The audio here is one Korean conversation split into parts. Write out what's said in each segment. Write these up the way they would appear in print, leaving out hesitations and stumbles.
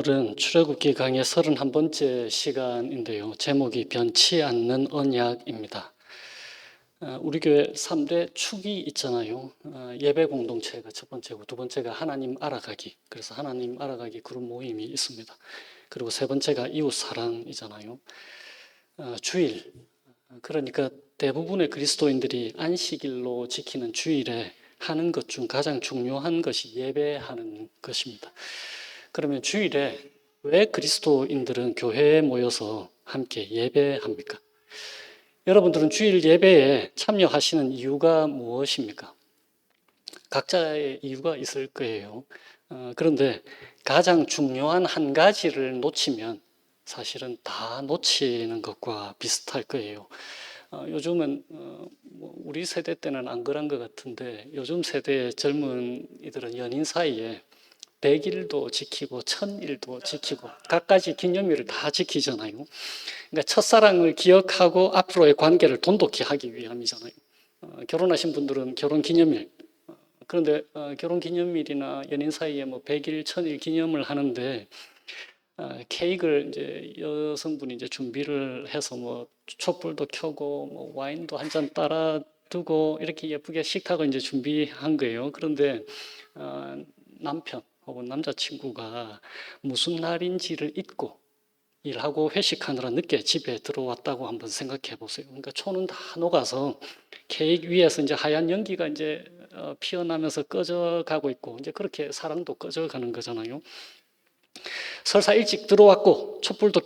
오늘은 출애굽기 강의 31번째 시간인데요. 제목이 변치 않는 언약입니다. 우리 교회 3대 축이 있잖아요. 예배 공동체가 첫 번째고, 두 번째가 하나님 알아가기. 그래서 하나님 알아가기 그룹 모임이 있습니다. 그리고 세 번째가 이웃 사랑이잖아요. 주일. 그러니까 대부분의 그리스도인들이 안식일로 지키는 주일에 하는 것 중 가장 중요한 것이 예배하는 것입니다. 그러면 주일에 왜 그리스도인들은 교회에 모여서 함께 예배합니까? 여러분들은 주일 예배에 참여하시는 이유가 무엇입니까? 각자의 이유가 있을 거예요. 그런데 가장 중요한 한 가지를 놓치면 사실은 다 놓치는 것과 비슷할 거예요. 요즘은 우리 세대 때는 안 그런 것 같은데 요즘 세대의 젊은이들은 연인 사이에 100일도 지키고 1000일도 지키고 갖가지 기념일을 다 지키잖아요. 그러니까 첫사랑을 기억하고 앞으로의 관계를 돈독히 하기 위함이잖아요. 결혼하신 분들은 결혼기념일, 그런데 결혼기념일이나 연인 사이에 뭐 100일, 1000일 기념을 하는데 케이크를 이제 여성분이 이제 준비를 해서 뭐 촛불도 켜고 뭐 와인도 한 잔 따라 두고 이렇게 예쁘게 식탁을 이제 준비한 거예요. 그런데 남편 혹은 남자친구가 무슨 날인지를 잊고 일하고 회식하느라 늦게 집에 들어왔다고 한번 생각해 보세요. 그러니까 초는 다 녹아서 케이크 위에서 이제 하얀 연기가 이제 피어나면서 꺼져가고 있고 이제 그렇게 사랑도 꺼져가는 거잖아요. 설사 일찍 들어왔고 촛불도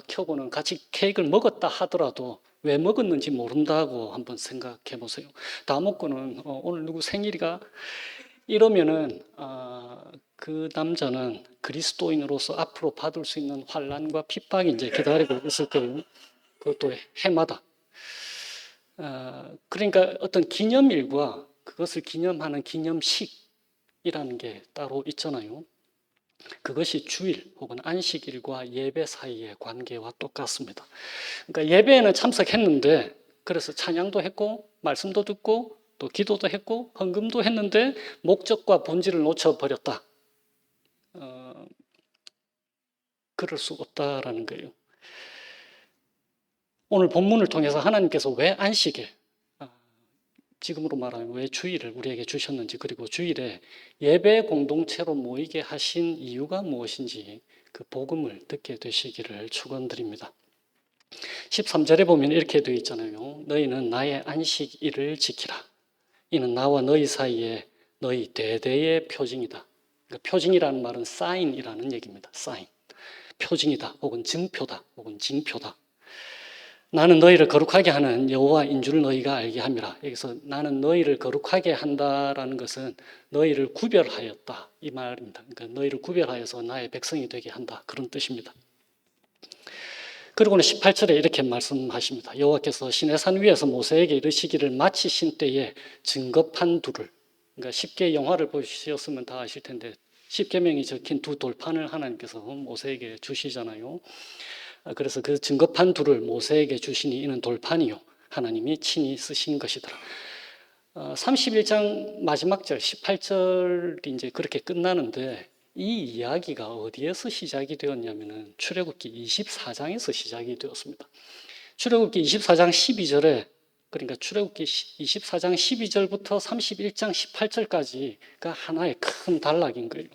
켜고는 같이 케이크를 먹었다 하더라도 왜 먹었는지 모른다고 한번 생각해 보세요. 다 먹고는 오늘 누구 생일이가 이러면은 그 남자는 그리스도인으로서 앞으로 받을 수 있는 환난과 핍박이 이제 기다리고 있을 거예요. 그것도 해마다. 그러니까 어떤 기념일과 그것을 기념하는 기념식이라는 게 따로 있잖아요. 그것이 주일 혹은 안식일과 예배 사이의 관계와 똑같습니다. 그러니까 예배에는 참석했는데 그래서 찬양도 했고 말씀도 듣고 또 기도도 했고 헌금도 했는데 목적과 본질을 놓쳐버렸다. 그럴 수 없다라는 거예요. 오늘 본문을 통해서 하나님께서 왜 안식일, 지금으로 말하면 왜 주일을 우리에게 주셨는지, 그리고 주일에 예배 공동체로 모이게 하신 이유가 무엇인지 그 복음을 듣게 되시기를 축원드립니다. 13절에 보면 이렇게 되어 있잖아요. 너희는 나의 안식일을 지키라. 이는 나와 너희 사이에 너희 대대의 표징이다. 그러니까 표징이라는 말은 사인이라는 얘기입니다. 사인. 표징이다 혹은 증표다 혹은 징표다. 나는 너희를 거룩하게 하는 여호와인 줄 너희가 알게 함이라. 여기서 나는 너희를 거룩하게 한다라는 것은 너희를 구별하였다 이 말입니다. 그러니까 너희를 구별하여서 나의 백성이 되게 한다 그런 뜻입니다. 그리고는 18절에 이렇게 말씀하십니다. 여호와께서 시내산 위에서 모세에게 이르시기를 마치신 때에 증거판 둘을, 그러니까 십계 영화를 보셨으면 다 아실 텐데 십계명이 적힌 두 돌판을 하나님께서 모세에게 주시잖아요. 그래서 그 증거판 둘을 모세에게 주시니 이는 돌판이요 하나님이 친히 쓰신 것이더라. 31장 마지막 절 18절이 이제 그렇게 끝나는데 이 이야기가 어디에서 시작이 되었냐면은 출애굽기 24장에서 시작이 되었습니다. 출애굽기 24장 12절에 그러니까 출애굽기 24장 12절부터 31장 18절까지가 하나의 큰 단락인 거예요.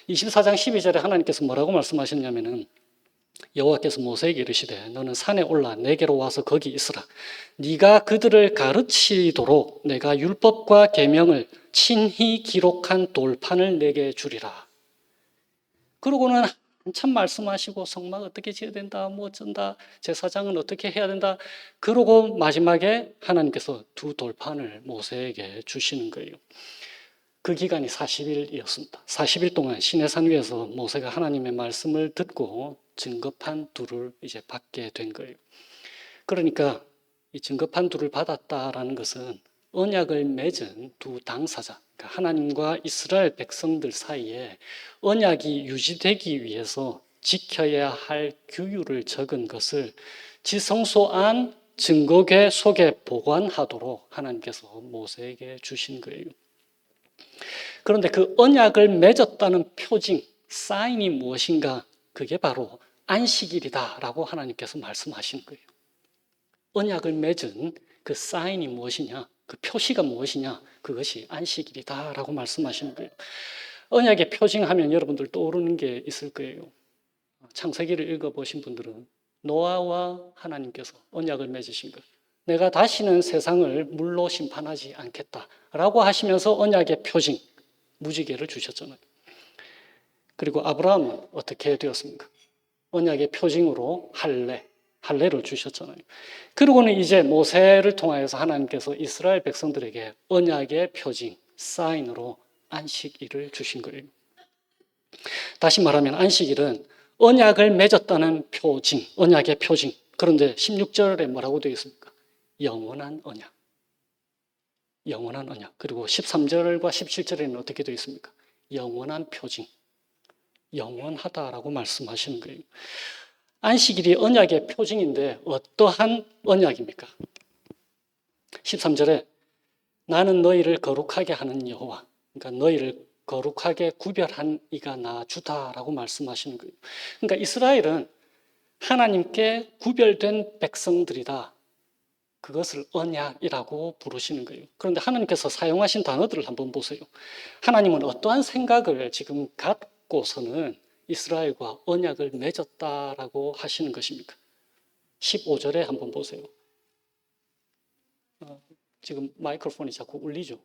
24장 12절에 하나님께서 뭐라고 말씀하셨냐면은 여호와께서 모세에게 이르시되 너는 산에 올라 내게로 와서 거기 있으라. 네가 그들을 가르치도록 내가 율법과 계명을 친히 기록한 돌판을 내게 주리라. 그러고는 한참 말씀하시고 성막 어떻게 지어야 된다, 뭐 어쩐다, 제사장은 어떻게 해야 된다. 그러고 마지막에 하나님께서 두 돌판을 모세에게 주시는 거예요. 그 기간이 40일이었습니다. 40일 동안 시내산 위에서 모세가 하나님의 말씀을 듣고 증거판 둘을 이제 받게 된 거예요. 그러니까 이 증거판 둘을 받았다라는 것은 언약을 맺은 두 당사자, 그러니까 하나님과 이스라엘 백성들 사이에 언약이 유지되기 위해서 지켜야 할 규율을 적은 것을 지성소 안 증거궤 속에 보관하도록 하나님께서 모세에게 주신 거예요. 그런데 그 언약을 맺었다는 표징, 사인이 무엇인가? 그게 바로 안식일이다라고 하나님께서 말씀하시는 거예요. 언약을 맺은 그 사인이 무엇이냐? 그 표시가 무엇이냐? 그것이 안식일이다라고 말씀하시는 거예요. 언약의 표징하면 여러분들 떠오르는 게 있을 거예요. 창세기를 읽어보신 분들은 노아와 하나님께서 언약을 맺으신 것. 내가 다시는 세상을 물로 심판하지 않겠다라고 하시면서 언약의 표징, 무지개를 주셨잖아요. 그리고 아브라함은 어떻게 되었습니까? 언약의 표징으로 할례를 주셨잖아요. 그리고는 이제 모세를 통하여서 하나님께서 이스라엘 백성들에게 언약의 표징, 사인으로 안식일을 주신 거예요. 다시 말하면 안식일은 언약을 맺었다는 표징, 언약의 표징. 그런데 16절에 뭐라고 되어 있습니까? 영원한 언약. 영원한 언약. 그리고 13절과 17절에는 어떻게 되어 있습니까? 영원한 표징. 영원하다라고 말씀하시는 거예요. 안식일이 언약의 표징인데 어떠한 언약입니까? 13절에 나는 너희를 거룩하게 하는 여호와. 그러니까 너희를 거룩하게 구별한 이가 나 주다라고 말씀하시는 거예요. 그러니까 이스라엘은 하나님께 구별된 백성들이다. 그것을 언약이라고 부르시는 거예요. 그런데 하나님께서 사용하신 단어들을 한번 보세요. 하나님은 어떠한 생각을 지금 갖고서는 이스라엘과 언약을 맺었다라고 하시는 것입니까? 15절에 한번 보세요. 지금 마이크로폰이 자꾸 울리죠.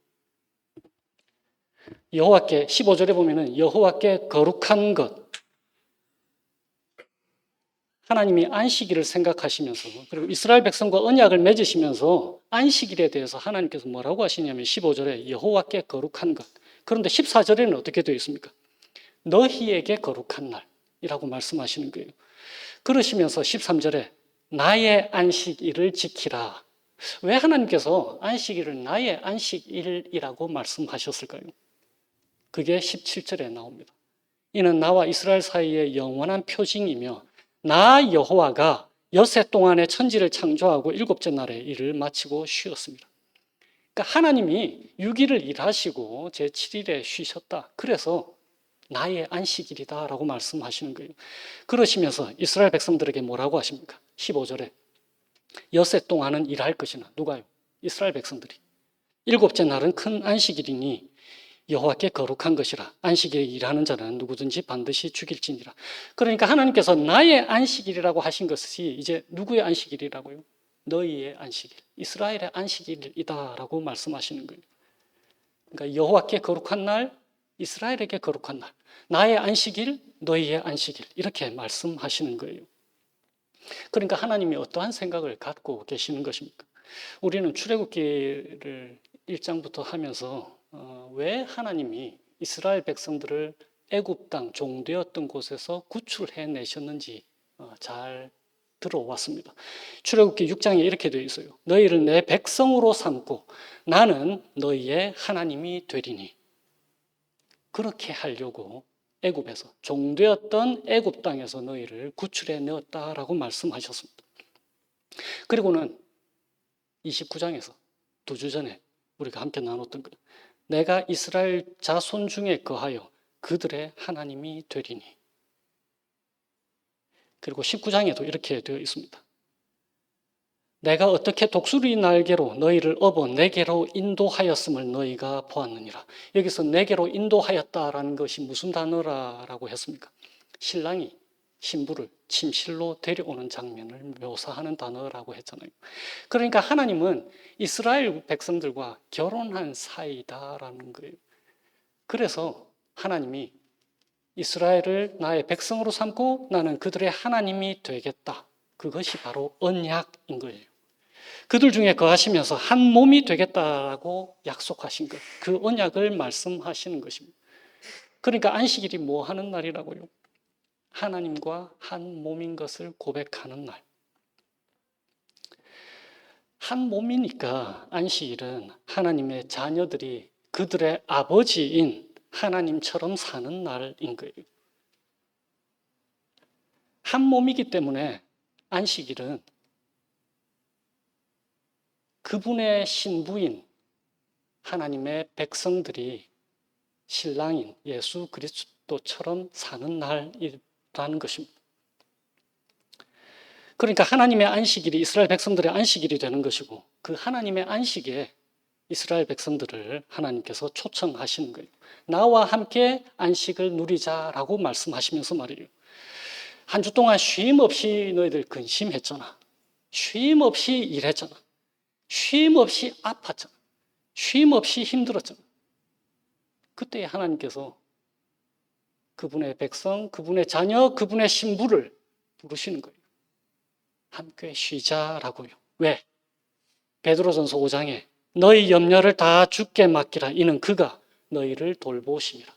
여호와께 15절에 보면은 여호와께 거룩한 것. 하나님이 안식일을 생각하시면서 그리고 이스라엘 백성과 언약을 맺으시면서 안식일에 대해서 하나님께서 뭐라고 하시냐면 15절에 여호와께 거룩한 것. 그런데 14절에는 어떻게 되어 있습니까? 너희에게 거룩한 날이라고 말씀하시는 거예요. 그러시면서 13절에 나의 안식일을 지키라. 왜 하나님께서 안식일을 나의 안식일이라고 말씀하셨을까요? 그게 17절에 나옵니다. 이는 나와 이스라엘 사이의 영원한 표징이며 나 여호와가 엿새 동안에 천지를 창조하고 일곱째 날에 일을 마치고 쉬었습니다. 그러니까 하나님이 6일을 일하시고 제7일에 쉬셨다. 그래서 나의 안식일이다라고 말씀하시는 거예요. 그러시면서 이스라엘 백성들에게 뭐라고 하십니까? 15절에 엿새 동안은 일할 것이나 누가요? 이스라엘 백성들이. 일곱째 날은 큰 안식일이니 여호와께 거룩한 것이라. 안식일에 일하는 자는 누구든지 반드시 죽일지니라. 그러니까 하나님께서 나의 안식일이라고 하신 것이 이제 누구의 안식일이라고요? 너희의 안식일, 이스라엘의 안식일이다라고 말씀하시는 거예요. 그러니까 여호와께 거룩한 날, 이스라엘에게 거룩한 날, 나의 안식일, 너희의 안식일 이렇게 말씀하시는 거예요. 그러니까 하나님이 어떠한 생각을 갖고 계시는 것입니까? 우리는 출애굽기를 1장부터 하면서 왜 하나님이 이스라엘 백성들을 애굽 땅 종되었던 곳에서 구출해 내셨는지 잘 들어왔습니다. 출애굽기 6장에 이렇게 되어 있어요. 너희를 내 백성으로 삼고 나는 너희의 하나님이 되리니. 그렇게 하려고 애굽에서 종되었던 애굽 땅에서 너희를 구출해 내었다라고 말씀하셨습니다. 그리고는 29장에서 2주 전에 우리가 함께 나눴던 것. 내가 이스라엘 자손 중에 거하여 그들의 하나님이 되리니. 그리고 19장에도 이렇게 되어 있습니다. 내가 어떻게 독수리 날개로 너희를 업어 내게로 인도하였음을 너희가 보았느니라. 여기서 내게로 인도하였다라는 것이 무슨 단어라고 했습니까? 신랑이 신부를 침실로 데려오는 장면을 묘사하는 단어라고 했잖아요. 그러니까 하나님은 이스라엘 백성들과 결혼한 사이다라는 거예요. 그래서 하나님이 이스라엘을 나의 백성으로 삼고 나는 그들의 하나님이 되겠다. 그것이 바로 언약인 거예요. 그들 중에 거하시면서 한 몸이 되겠다라고 약속하신 것. 그 언약을 말씀하시는 것입니다. 그러니까 안식일이 뭐 하는 날이라고요? 하나님과 한 몸인 것을 고백하는 날. 한 몸이니까 안식일은 하나님의 자녀들이 그들의 아버지인 하나님처럼 사는 날인 거예요. 한 몸이기 때문에 안식일은 그분의 신부인 하나님의 백성들이 신랑인 예수 그리스도처럼 사는 날이라는 것입니다. 그러니까 하나님의 안식일이 이스라엘 백성들의 안식일이 되는 것이고, 그 하나님의 안식에 이스라엘 백성들을 하나님께서 초청하시는 거예요. 나와 함께 안식을 누리자라고 말씀하시면서 말이에요. 한 주 동안 쉼 없이 너희들 근심했잖아. 쉼 없이 일했잖아. 쉼 없이 아팠잖아. 쉼 없이 힘들었잖아. 그때 하나님께서 그분의 백성, 그분의 자녀, 그분의 신부를 부르시는 거예요. 함께 쉬자라고요. 왜? 베드로전서 5장에 너희 염려를 다 주께 맡기라. 이는 그가 너희를 돌보심이라.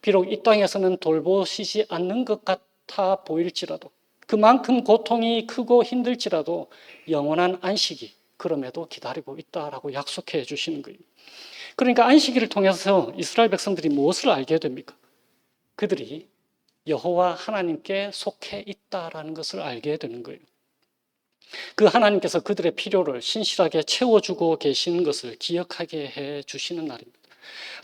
비록 이 땅에서는 돌보시지 않는 것 같아 보일지라도, 그만큼 고통이 크고 힘들지라도 영원한 안식이 그럼에도 기다리고 있다라고 약속해 주시는 거예요. 그러니까 안식일을 통해서 이스라엘 백성들이 무엇을 알게 됩니까? 그들이 여호와 하나님께 속해 있다라는 것을 알게 되는 거예요. 그 하나님께서 그들의 필요를 신실하게 채워주고 계시는 것을 기억하게 해 주시는 날입니다.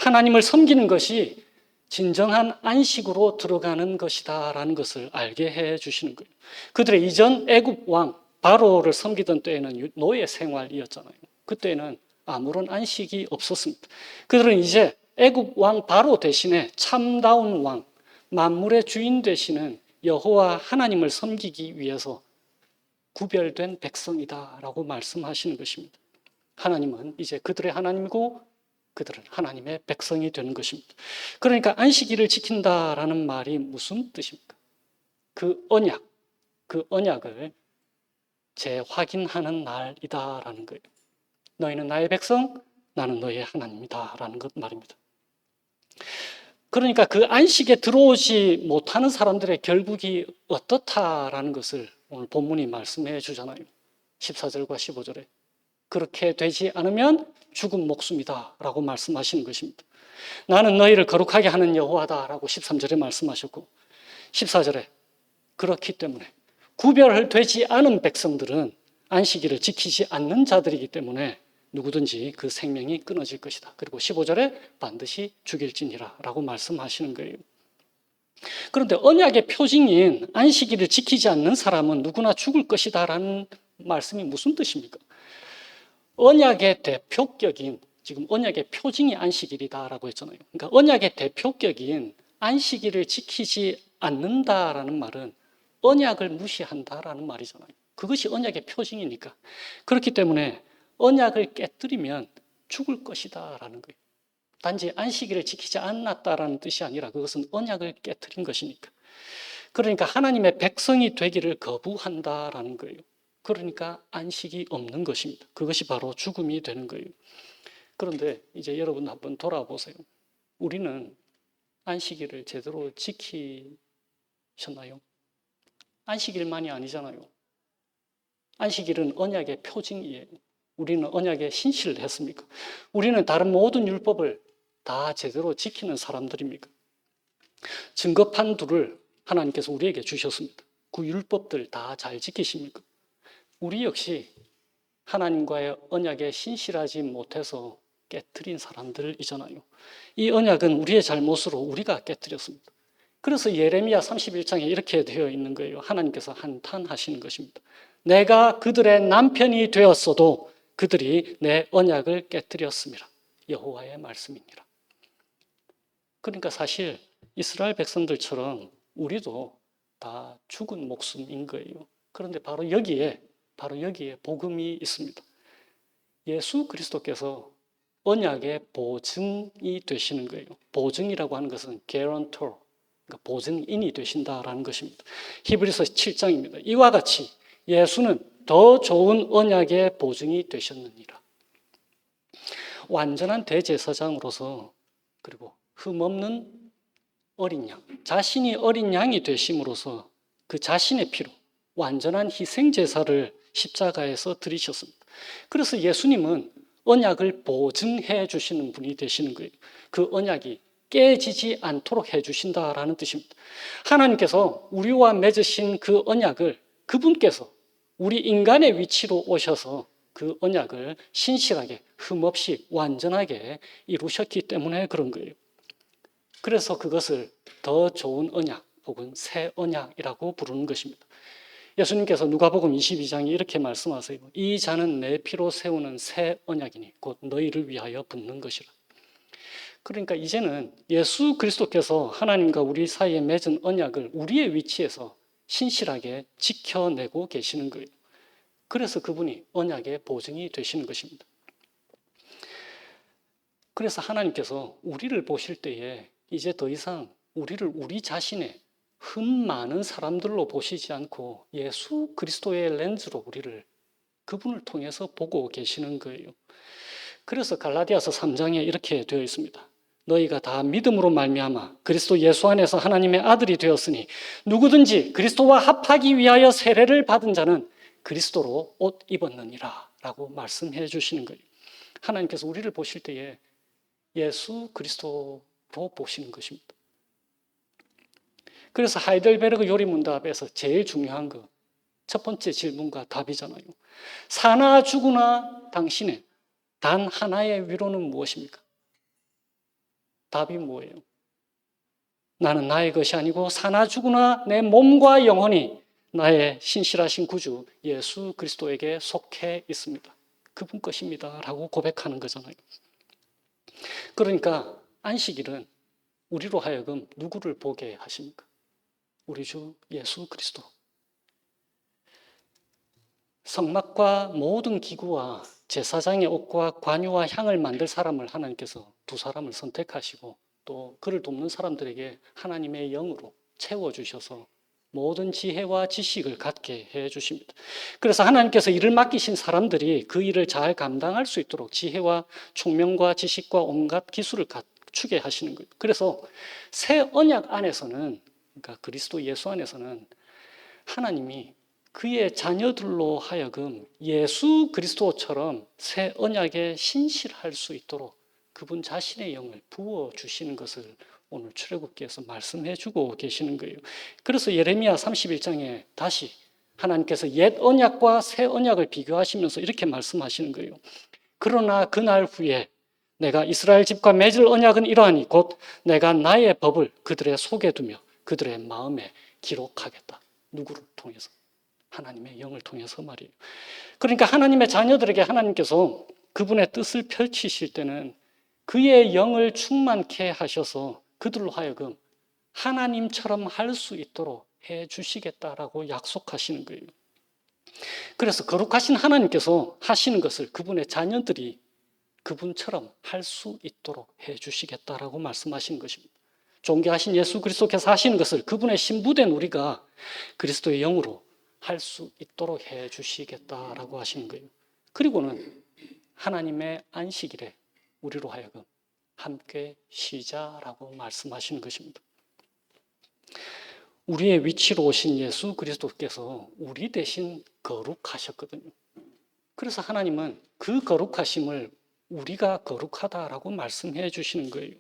하나님을 섬기는 것이 진정한 안식으로 들어가는 것이다라는 것을 알게 해 주시는 거예요. 그들의 이전 애굽 왕 바로를 섬기던 때에는 노예 생활이었잖아요. 그때는 아무런 안식이 없었습니다. 그들은 이제 애굽 왕 바로 대신에 참다운 왕, 만물의 주인 되시는 여호와 하나님을 섬기기 위해서 구별된 백성이다라고 말씀하시는 것입니다. 하나님은 이제 그들의 하나님이고 그들은 하나님의 백성이 되는 것입니다. 그러니까 안식일을 지킨다라는 말이 무슨 뜻입니까? 그 언약을 재확인하는 날이다라는 거예요. 너희는 나의 백성, 나는 너희의 하나님이다라는 것 말입니다. 그러니까 그 안식에 들어오지 못하는 사람들의 결국이 어떻다라는 것을 오늘 본문이 말씀해 주잖아요. 14절과 15절에 그렇게 되지 않으면 죽은 목숨이다 라고 말씀하시는 것입니다. 나는 너희를 거룩하게 하는 여호와다 라고 13절에 말씀하셨고, 14절에 그렇기 때문에 구별되지 않은 백성들은 안식일을 지키지 않는 자들이기 때문에 누구든지 그 생명이 끊어질 것이다. 그리고 15절에 반드시 죽일지니라 라고 말씀하시는 거예요. 그런데 언약의 표징인 안식일을 지키지 않는 사람은 누구나 죽을 것이다 라는 말씀이 무슨 뜻입니까? 언약의 대표격인, 지금 언약의 표징이 안식일이다라고 했잖아요. 그러니까 언약의 대표격인 안식일을 지키지 않는다라는 말은 언약을 무시한다라는 말이잖아요. 그것이 언약의 표징이니까. 그렇기 때문에 언약을 깨뜨리면 죽을 것이다라는 거예요. 단지 안식일을 지키지 않았다라는 뜻이 아니라 그것은 언약을 깨뜨린 것이니까. 그러니까 하나님의 백성이 되기를 거부한다라는 거예요. 그러니까 안식이 없는 것입니다. 그것이 바로 죽음이 되는 거예요. 그런데 이제 여러분 한번 돌아보세요. 우리는 안식일을 제대로 지키셨나요? 안식일만이 아니잖아요. 안식일은 언약의 표징이에요. 우리는 언약에 신실을 했습니까? 우리는 다른 모든 율법을 다 제대로 지키는 사람들입니까? 증거판두를 하나님께서 우리에게 주셨습니다. 그 율법들 다 잘 지키십니까? 우리 역시 하나님과의 언약에 신실하지 못해서 깨트린 사람들이잖아요. 이 언약은 우리의 잘못으로 우리가 깨트렸습니다. 그래서 예레미야 31장에 이렇게 되어 있는 거예요. 하나님께서 한탄하시는 것입니다. 내가 그들의 남편이 되었어도 그들이 내 언약을 깨트렸습니다. 여호와의 말씀이니라. 그러니까 사실 이스라엘 백성들처럼 우리도 다 죽은 목숨인 거예요. 그런데 바로 여기에 복음이 있습니다. 예수 그리스도께서 언약의 보증이 되시는 거예요. 보증이라고 하는 것은 guarantor, 그러니까 보증인이 되신다라는 것입니다. 히브리서 7장입니다. 이와 같이 예수는 더 좋은 언약의 보증이 되셨느니라. 완전한 대제사장으로서 그리고 흠없는 어린 양, 자신이 어린 양이 되심으로써 그 자신의 피로 완전한 희생 제사를 십자가에서 드리셨습니다. 그래서 예수님은 언약을 보증해 주시는 분이 되시는 거예요. 그 언약이 깨지지 않도록 해 주신다라는 뜻입니다. 하나님께서 우리와 맺으신 그 언약을 그분께서 우리 인간의 위치로 오셔서 그 언약을 신실하게 흠없이 완전하게 이루셨기 때문에 그런 거예요. 그래서 그것을 더 좋은 언약 혹은 새 언약이라고 부르는 것입니다. 예수님께서 누가복음 22장에 이렇게 말씀하세요. 이 잔은 내 피로 세우는 새 언약이니 곧 너희를 위하여 붓는 것이라. 그러니까 이제는 예수 그리스도께서 하나님과 우리 사이에 맺은 언약을 우리의 위치에서 신실하게 지켜내고 계시는 거예요. 그래서 그분이 언약의 보증이 되시는 것입니다. 그래서 하나님께서 우리를 보실 때에 이제 더 이상 우리를 우리 자신의 흠 많은 사람들로 보시지 않고 예수 그리스도의 렌즈로 우리를 그분을 통해서 보고 계시는 거예요. 그래서 갈라디아서 3장에 이렇게 되어 있습니다. 너희가 다 믿음으로 말미암아 그리스도 예수 안에서 하나님의 아들이 되었으니 누구든지 그리스도와 합하기 위하여 세례를 받은 자는 그리스도로 옷 입었느니라 라고 말씀해 주시는 거예요. 하나님께서 우리를 보실 때에 예수 그리스도로 보시는 것입니다. 그래서 하이델베르그 요리문답에서 제일 중요한 거, 첫 번째 질문과 답이잖아요. 사나 죽으나 당신의 단 하나의 위로는 무엇입니까? 답이 뭐예요? 나는 나의 것이 아니고 사나 죽으나 내 몸과 영혼이 나의 신실하신 구주 예수 그리스도에게 속해 있습니다. 그분 것입니다 라고 고백하는 거잖아요. 그러니까 안식일은 우리로 하여금 누구를 보게 하십니까? 우리 주 예수 그리스도. 성막과 모든 기구와 제사장의 옷과 관유와 향을 만들 사람을 하나님께서 두 사람을 선택하시고 또 그를 돕는 사람들에게 하나님의 영으로 채워주셔서 모든 지혜와 지식을 갖게 해주십니다. 그래서 하나님께서 일을 맡기신 사람들이 그 일을 잘 감당할 수 있도록 지혜와 총명과 지식과 온갖 기술을 갖추게 하시는 거예요. 그래서 새 언약 안에서는, 그러니까 그리스도 예수 안에서는 하나님이 그의 자녀들로 하여금 예수 그리스도처럼 새 언약에 신실할 수 있도록 그분 자신의 영을 부어주시는 것을 오늘 출애굽기에서 말씀해 주고 계시는 거예요. 그래서 예레미야 31장에 다시 하나님께서 옛 언약과 새 언약을 비교하시면서 이렇게 말씀하시는 거예요. 그러나 그날 후에 내가 이스라엘 집과 맺을 언약은 이러하니 곧 내가 나의 법을 그들의 속에 두며 그들의 마음에 기록하겠다. 누구를 통해서? 하나님의 영을 통해서 말이에요. 그러니까 하나님의 자녀들에게 하나님께서 그분의 뜻을 펼치실 때는 그의 영을 충만케 하셔서 그들로 하여금 하나님처럼 할 수 있도록 해 주시겠다라고 약속하시는 거예요. 그래서 거룩하신 하나님께서 하시는 것을 그분의 자녀들이 그분처럼 할 수 있도록 해 주시겠다라고 말씀하시는 것입니다. 존귀하신 예수 그리스도께서 하시는 것을 그분의 신부된 우리가 그리스도의 영으로 할 수 있도록 해 주시겠다라고 하시는 거예요. 그리고는 하나님의 안식일에 우리로 하여금 함께 쉬자라고 말씀하시는 것입니다. 우리의 위치로 오신 예수 그리스도께서 우리 대신 거룩하셨거든요. 그래서 하나님은 그 거룩하심을 우리가 거룩하다라고 말씀해 주시는 거예요.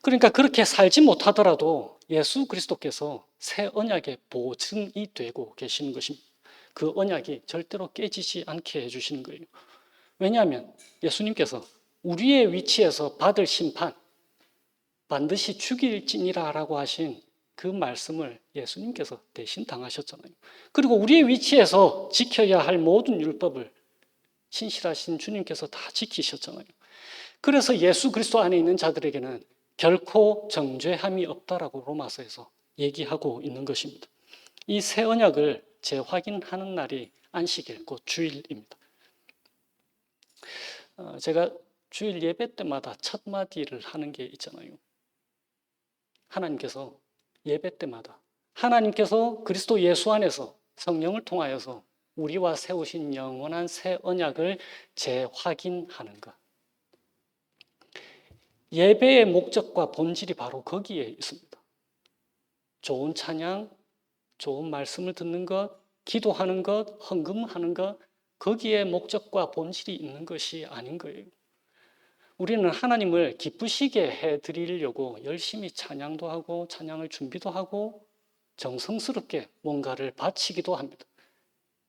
그러니까 그렇게 살지 못하더라도 예수 그리스도께서 새 언약의 보증이 되고 계시는 것입니다. 그 언약이 절대로 깨지지 않게 해주시는 거예요. 왜냐하면 예수님께서 우리의 위치에서 받을 심판, 반드시 죽일지니라 라고 하신 그 말씀을 예수님께서 대신 당하셨잖아요. 그리고 우리의 위치에서 지켜야 할 모든 율법을 신실하신 주님께서 다 지키셨잖아요. 그래서 예수 그리스도 안에 있는 자들에게는 결코 정죄함이 없다라고 로마서에서 얘기하고 있는 것입니다. 이 새 언약을 재확인하는 날이 안식일, 곧 주일입니다. 제가 주일 예배 때마다 첫 마디를 하는 게 있잖아요. 하나님께서 예배 때마다 하나님께서 그리스도 예수 안에서 성령을 통하여서 우리와 세우신 영원한 새 언약을 재확인하는 것. 예배의 목적과 본질이 바로 거기에 있습니다. 좋은 찬양, 좋은 말씀을 듣는 것, 기도하는 것, 헌금하는 것, 거기에 목적과 본질이 있는 것이 아닌 거예요. 우리는 하나님을 기쁘시게 해드리려고 열심히 찬양도 하고 찬양을 준비도 하고 정성스럽게 뭔가를 바치기도 합니다.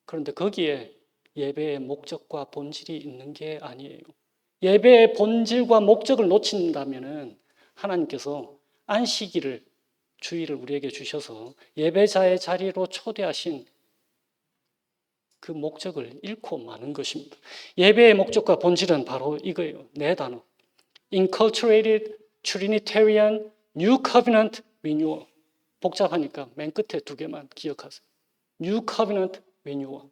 그런데 거기에 예배의 목적과 본질이 있는 게 아니에요. 예배의 본질과 목적을 놓친다면은 하나님께서 안식일을, 주일을 우리에게 주셔서 예배자의 자리로 초대하신 그 목적을 잃고 마는 것입니다. 예배의 목적과 본질은 바로 이거예요. 네 단어. Inculturated Trinitarian New Covenant Renewal. 복잡하니까 맨 끝에 두 개만 기억하세요. New Covenant Renewal.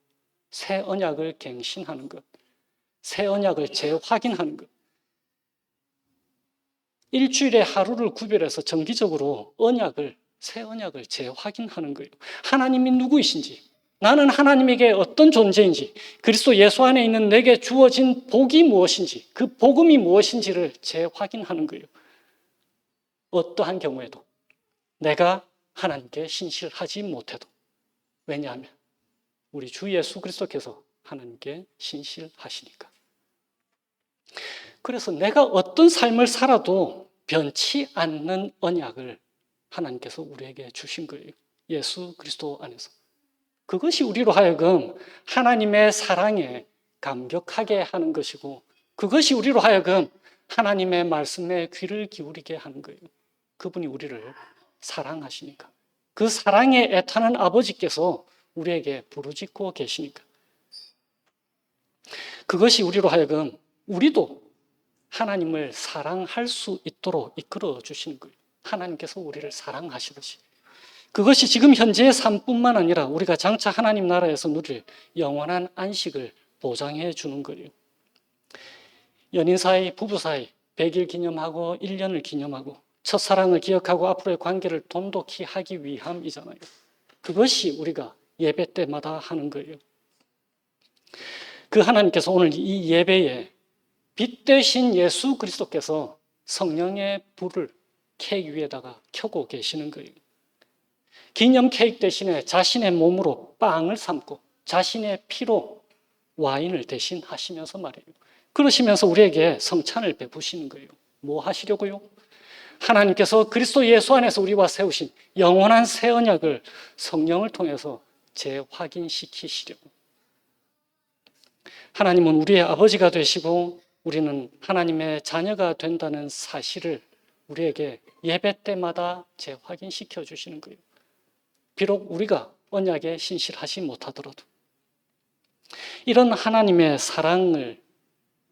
새 언약을 갱신하는 것. 새 언약을 재확인하는 것. 일주일에 하루를 구별해서 정기적으로 새 언약을 재확인하는 거예요. 하나님이 누구이신지, 나는 하나님에게 어떤 존재인지, 그리스도 예수 안에 있는 내게 주어진 복이 무엇인지, 그 복음이 무엇인지를 재확인하는 거예요. 어떠한 경우에도 내가 하나님께 신실하지 못해도. 왜냐하면 우리 주 예수 그리스도께서 하나님께 신실하시니까. 그래서 내가 어떤 삶을 살아도 변치 않는 언약을 하나님께서 우리에게 주신 거예요. 예수 그리스도 안에서. 그것이 우리로 하여금 하나님의 사랑에 감격하게 하는 것이고, 그것이 우리로 하여금 하나님의 말씀에 귀를 기울이게 하는 거예요. 그분이 우리를 사랑하시니까. 그 사랑에 애타는 아버지께서 우리에게 부르짖고 계시니까. 그것이 우리로 하여금 우리도 하나님을 사랑할 수 있도록 이끌어 주시는 거예요. 하나님께서 우리를 사랑하시듯이. 그것이 지금 현재의 삶뿐만 아니라 우리가 장차 하나님 나라에서 누릴 영원한 안식을 보장해 주는 거예요. 연인 사이, 부부 사이 100일 기념하고 1년을 기념하고 첫사랑을 기억하고 앞으로의 관계를 돈독히 하기 위함이잖아요. 그것이 우리가 예배 때마다 하는 거예요. 그 하나님께서 오늘 이 예배에 빛 대신 예수 그리스도께서 성령의 불을 케이크 위에다가 켜고 계시는 거예요. 기념 케이크 대신에 자신의 몸으로 빵을 삶고 자신의 피로 와인을 대신하시면서 말이에요. 그러시면서 우리에게 성찬을 베푸시는 거예요. 뭐 하시려고요? 하나님께서 그리스도 예수 안에서 우리와 세우신 영원한 새 언약을 성령을 통해서 재확인시키시려고. 하나님은 우리의 아버지가 되시고 우리는 하나님의 자녀가 된다는 사실을 우리에게 예배 때마다 재확인시켜 주시는 거예요. 비록 우리가 언약에 신실하지 못하더라도 이런 하나님의 사랑을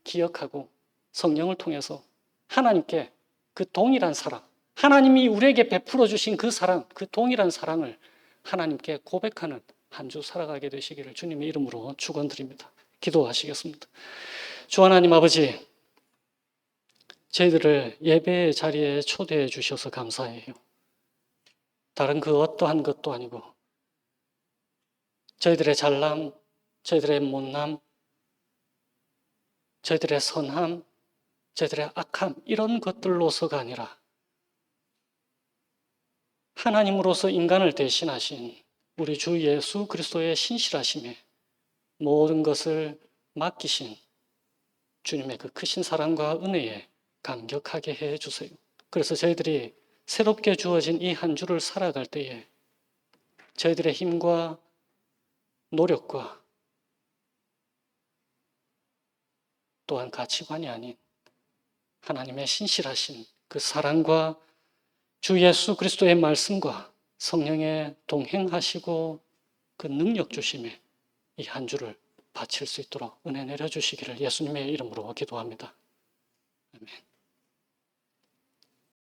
기억하고 성령을 통해서 하나님께 그 동일한 사랑, 하나님이 우리에게 베풀어 주신 그 사랑, 그 동일한 사랑을 하나님께 고백하는 한 주 살아가게 되시기를 주님의 이름으로 축원드립니다. 기도하시겠습니다. 주 하나님 아버지, 저희들을 예배의 자리에 초대해 주셔서 감사해요. 다른 그 어떠한 것도 아니고 저희들의 잘남, 저희들의 못남, 저희들의 선함, 저희들의 악함, 이런 것들로서가 아니라 하나님으로서 인간을 대신하신 우리 주 예수 그리스도의 신실하심에 모든 것을 맡기신 주님의 그 크신 사랑과 은혜에 감격하게 해 주세요. 그래서 저희들이 새롭게 주어진 이 한 주를 살아갈 때에 저희들의 힘과 노력과 또한 가치관이 아닌 하나님의 신실하신 그 사랑과 주 예수 그리스도의 말씀과 성령의 동행하시고 그 능력 주심에 이 한 주를 바칠 수 있도록 은혜 내려주시기를 예수님의 이름으로 기도합니다. 아멘.